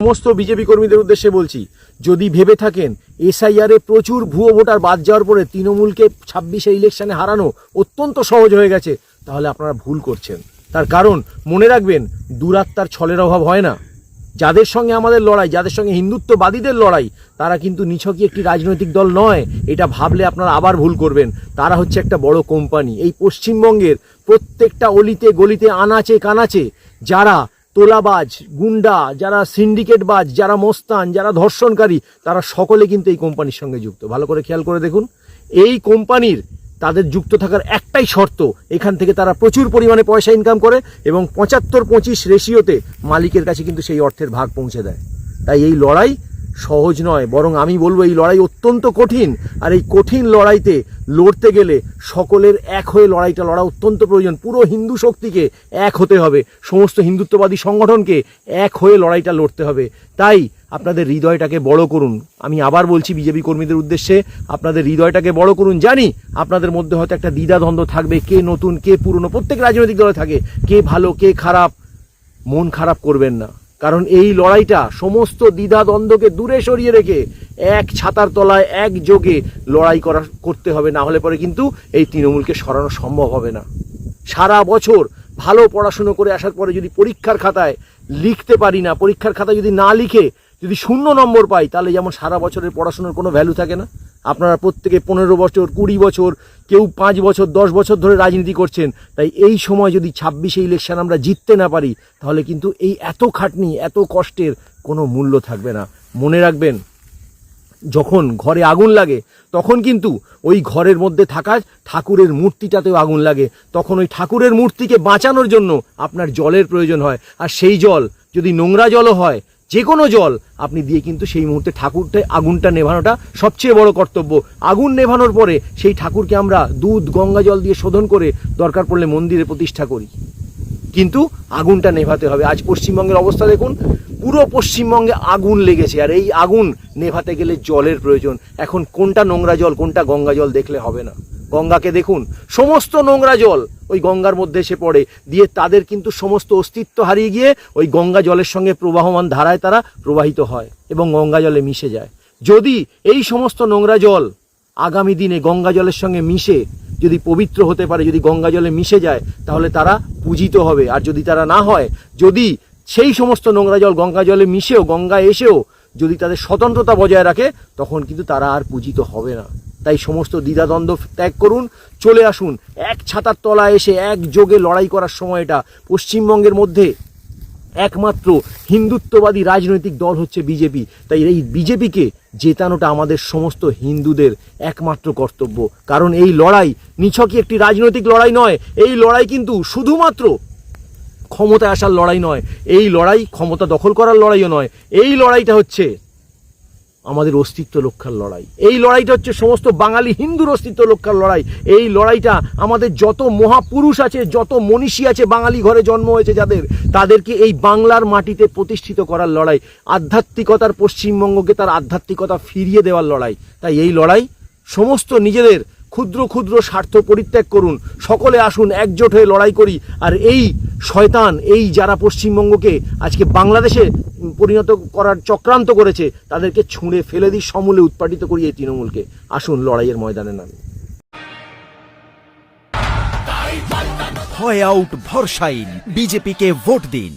সমস্ত বিজেপি কর্মীদের উদ্দেশ্যে বলছি, যদি ভেবে থাকেন এসআইআর এ প্রচুর ভুয়ো ভোটার বাদ যাওয়ার পরে তৃণমূলকে 26-এ ইলেকশনে হারানো অত্যন্ত সহজ হয়ে গেছে, তাহলে আপনারা ভুল করছেন। তার কারণ মনে রাখবেন, দুরাত্মার ছলের অভাব হয় না। যাদের সঙ্গে আমাদের লড়াই, যাদের সঙ্গে হিন্দুত্ববাদীদের লড়াই, তারা কিন্তু নিছকই একটি রাজনৈতিক দল নয়। এটা ভাবলে আপনারা আবার ভুল করবেন। তারা হচ্ছে একটা বড় কোম্পানি। এই পশ্চিমবঙ্গের প্রত্যেকটা অলিতে গলিতে, আনাচে কানাচে যারা তোলাবাজ, গুন্ডা, যারা সিন্ডিকেটবাজ, যারা মোস্তান, যারা ধর্ষণকারী, তারা সকলে কিন্তু এই কোম্পানির সঙ্গে যুক্ত। ভালো করে খেয়াল করে দেখুন, এই কোম্পানির তাদের যুক্ত থাকার একটাই শর্ত, এখান থেকে তারা প্রচুর পরিমাণে পয়সা ইনকাম করে এবং 75-25 রেশিওতে মালিকের কাছে কিন্তু সেই অর্থের ভাগ পৌঁছে দেয়। তাই এই লড়াই সহজ নয়, বরং আমি বলবো এই লড়াই অত্যন্ত কঠিন। আর এই কঠিন লড়াইতে লড়তে গেলে সকলের এক হয়ে লড়াইটা লড়া অত্যন্ত প্রয়োজন। পুরো হিন্দু শক্তিকে এক হতে হবে, সমস্ত হিন্দুত্ববাদী সংগঠনকে এক হয়ে লড়াইটা লড়তে হবে। তাই আপনাদের হৃদয়টাকে বড় করুন। আমি আবার বলছি বিজেপি কর্মীদের উদ্দেশ্যে, আপনাদের হৃদয়টাকে বড় করুন। জানি আপনাদের মধ্যে হয়তো একটা দ্বিধাদ্বন্দ্ব থাকবে, কে নতুন কে পুরনো, প্রত্যেক রাজনৈতিক দলে থাকে, কে ভালো কে খারাপ। মন খারাপ করবেন না, কারণ এই লড়াইটা সমস্ত দ্বিধাদ্বন্দ্বকে দূরে সরিয়ে রেখে এক ছাতার তলায় একযোগে লড়াই করতে হবে। না হলে পরে কিন্তু এই তৃণমূলকে সরানো সম্ভব হবে না। সারা বছর ভালো পড়াশুনো করে আসার পরে যদি পরীক্ষার খাতায় লিখতে পারি না, পরীক্ষার খাতায় যদি না লিখে যদি 0 নম্বর পাই, তাহলে যেমন সারা বছরের পড়াশোনার কোনো ভ্যালু থাকে না। আপনারা প্রত্যেকে 15 বছর, 20 বছর, কেউ 5 বছর, 10 বছর ধরে রাজনীতি করছেন। তাই এই সময় যদি 26-এ ইলেকশন আমরা জিততে না পারি, তাহলে কিন্তু এই এত খাটনি, এত কষ্টের কোনো মূল্য থাকবে না। মনে রাখবেন, যখন ঘরে আগুন লাগে তখন কিন্তু ওই ঘরের মধ্যে থাকা ঠাকুরের মূর্তিটাতেও আগুন লাগে। তখন ওই ঠাকুরের মূর্তিকে বাঁচানোর জন্য আপনার জলের প্রয়োজন হয়। আর সেই জল যদি নোংরা জলও হয়, যে কোনো জল আপনি দিয়ে কিন্তু সেই মুহূর্তে আগুনটা নেভানোটা সবচেয়ে বড় কর্তব্য। আগুন নেভানোর পরে সেই ঠাকুরকে আমরা দুধ, গঙ্গা জল দিয়ে শোধন করে দরকার পড়লে মন্দিরে প্রতিষ্ঠা করি, কিন্তু আগুনটা নেভাতে হবে। আজ পশ্চিমবঙ্গের অবস্থা দেখুন, পুরো পশ্চিমবঙ্গে আগুন লেগেছে, আর এই আগুন নেভাতে গেলে জলের প্রয়োজন। এখন কোনটা নোংরা জল, কোনটা গঙ্গা জল দেখলে হবে না। গঙ্গাকে দেখুন, সমস্ত নোংরা জল ওই গঙ্গার মধ্যে এসে পড়ে, দিয়ে তাদের কিন্তু সমস্ত অস্তিত্ব হারিয়ে গিয়ে ওই গঙ্গা জলের সঙ্গে প্রবাহমান ধারায় তারা প্রবাহিত হয় এবং গঙ্গা জলে মিশে যায়। যদি এই সমস্ত নোংরা জল আগামী দিনে গঙ্গা জলের সঙ্গে মিশে যদি পবিত্র হতে পারে, যদি গঙ্গা জলে মিশে যায়, তাহলে তারা পূজিত হবে। আর যদি তারা না হয়, যদি সেই সমস্ত নোংরা জল গঙ্গা জলে মিশেও, গঙ্গায় এসেও যদি তাদের স্বতন্ত্রতা বজায় রাখে, তখন কিন্তু তারা আর পূজিত হবে না। তাই সমস্ত দ্বিধাদ্বন্দ্ব ত্যাগ করুন, চলে আসুন এক ছাতার তলায় এসে একযোগে লড়াই করার সময়টা। পশ্চিমবঙ্গের মধ্যে একমাত্র হিন্দুত্ববাদী রাজনৈতিক দল হচ্ছে বিজেপি। তাই এই বিজেপিকে জেতানোটা আমাদের সমস্ত হিন্দুদের একমাত্র কর্তব্য। কারণ এই লড়াই নিছকই একটি রাজনৈতিক লড়াই নয়, এই লড়াই কিন্তু শুধুমাত্র ক্ষমতায় আসার লড়াই নয়, এই লড়াই ক্ষমতা দখল করার লড়াইও নয়। এই লড়াইটা হচ্ছে আমাদের অস্তিত্ব রক্ষার লড়াই। এই লড়াইটা হচ্ছে সমস্ত বাঙালি হিন্দুর অস্তিত্ব রক্ষার লড়াই। এই লড়াইটা আমাদের যত মহাপুরুষ আছে, যত মনীষী আছে, বাঙালি ঘরে জন্ম হয়েছে যাদের, তাদেরকে এই বাংলার মাটিতে প্রতিষ্ঠিত করার লড়াই। আধ্যাত্মিকতার পশ্চিমবঙ্গকে তার আধ্যাত্মিকতা ফিরিয়ে দেওয়ার লড়াই। তাই এই লড়াই সমস্ত নিজেদের ক্ষুদ্র ক্ষুদ্র স্বার্থ পরিত্যাগ করুন, সকলে আসুন একজোট হয়ে লড়াই করি। আর এই শয়তান, এই যারা পশ্চিমবঙ্গকে আজকে বাংলাদেশে পরিণত করার চক্রান্ত করেছে, তাদেরকে ছুঁড়ে ফেলে দিই, সমূলে উৎপাটিত করি এই তৃণমূলকে। আসুন লড়াইয়ের ময়দানে নামি। হয় আউট ভরসাইন, বিজেপিকে ভোট দিন।